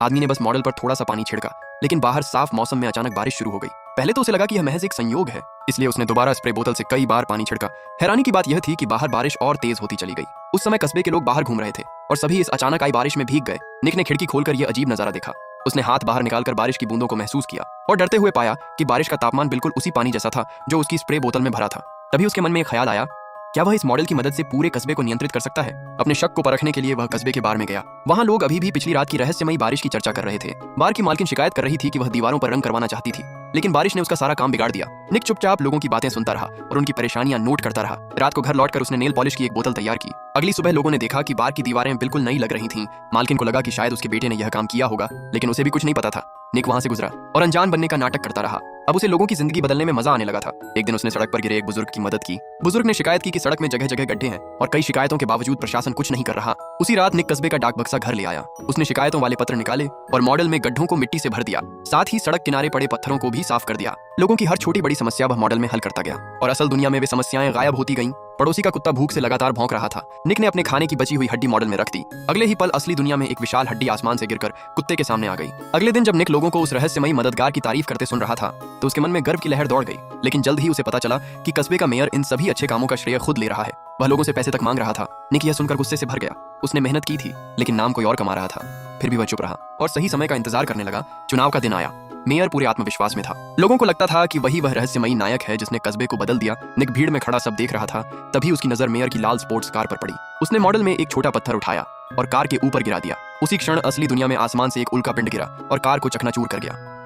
आदमी ने बस मॉडल पर थोड़ा सा पानी छिड़का, लेकिन बाहर साफ मौसम में अचानक बारिश शुरू हो गई। पहले तो उसे लगा कि यह महज एक संयोग है, इसलिए उसने दोबारा स्प्रे बोतल से कई बार पानी छिड़का। हैरानी की बात यह थी कि बाहर बारिश और तेज होती चली गई। उस समय कस्बे के लोग बाहर घूम रहे थे और सभी इस अचानक आई बारिश में भीग गए। निक ने खिड़की खोलकर यह अजीब नजारा देखा। उसने हाथ बाहर निकालकर बारिश की बूंदों को महसूस किया और डरते हुए पाया कि बारिश का तापमान बिल्कुल उसी पानी जैसा था जो उसकी स्प्रे बोतल में भरा था। तभी उसके मन में एक ख्याल आया, क्या वह इस मॉडल की मदद से पूरे कस्बे को नियंत्रित कर सकता है? अपने शक को परखने के लिए वह कस्बे के बार में गया। वहां लोग अभी भी पिछली रात की रहस्यमयी बारिश की चर्चा कर रहे थे। बार की मालकिन शिकायत कर रही थी कि वह दीवारों पर रंग करवाना चाहती थी, लेकिन बारिश ने उसका सारा काम बिगाड़ दिया। निक चुपचाप लोगों की बातें सुनता रहा और उनकी परेशानियां नोट करता रहा। रात को घर लौटकर उसने नेल पॉलिश की एक बोतल तैयार की। अगली सुबह लोगों ने देखा कि बार की दीवारें बिल्कुल नई लग रही थीं। मालकिन को लगा कि शायद उसके बेटे ने यह काम किया होगा, लेकिन उसे भी कुछ नहीं पता था। निक वहां से गुजरा और अनजान बनने का नाटक करता रहा। अब उसे लोगों की जिंदगी बदलने में मजा आने लगा था। एक दिन उसने सड़क पर गिरे एक बुजुर्ग की मदद की। बुजुर्ग ने शिकायत की कि सड़क में जगह जगह गड्ढे हैं और कई शिकायतों के बावजूद प्रशासन कुछ नहीं कर रहा। उसी रात निक कस्बे का डाक बक्सा घर ले आया। उसने शिकायतों वाले पत्र निकाले और मॉडल में गड्ढों को मिट्टी से भर दिया। साथ ही सड़क किनारे पड़े पत्थरों को भी साफ कर दिया। लोगों की हर छोटी बड़ी समस्या वह मॉडल में हल करता गया और असल दुनिया में वे समस्याएं गायब होती गईं। पड़ोसी का कुत्ता भूख से लगातार भौंक रहा था। निक ने अपने खाने की बची हुई हड्डी मॉडल में रख दी। अगले ही पल असली दुनिया में एक विशाल हड्डी आसमान से गिरकर कुत्ते के सामने आ गई। अगले दिन जब निक लोगों को उस रहस्यमयी मददगार की तारीफ करते सुन रहा था, तो उसके मन में गर्व की लहर दौड़ गई। लेकिन जल्द ही उसे पता चला कि कस्बे का मेयर इन सभी अच्छे कामों का श्रेय खुद ले रहा है। वह लोगों से पैसे तक मांग रहा था। निक यह सुनकर गुस्से से भर गया। उसने मेहनत की थी, लेकिन नाम कोई और कमा रहा था। फिर भी वह चुप रहा और सही समय का इंतजार करने लगा। चुनाव का दिन आया। मेयर पूरे आत्मविश्वास में था। लोगों को लगता था कि वही वह रहस्यमयी नायक है जिसने कस्बे को बदल दिया। निक भीड़ में खड़ा सब देख रहा था। तभी उसकी नजर मेयर की लाल स्पोर्ट्स कार पर पड़ी। उसने मॉडल में एक छोटा पत्थर उठाया और कार के ऊपर गिरा दिया। उसी क्षण असली दुनिया में आसमान से एक उल्का पिंड गिरा और कार को चकनाचूर कर गया।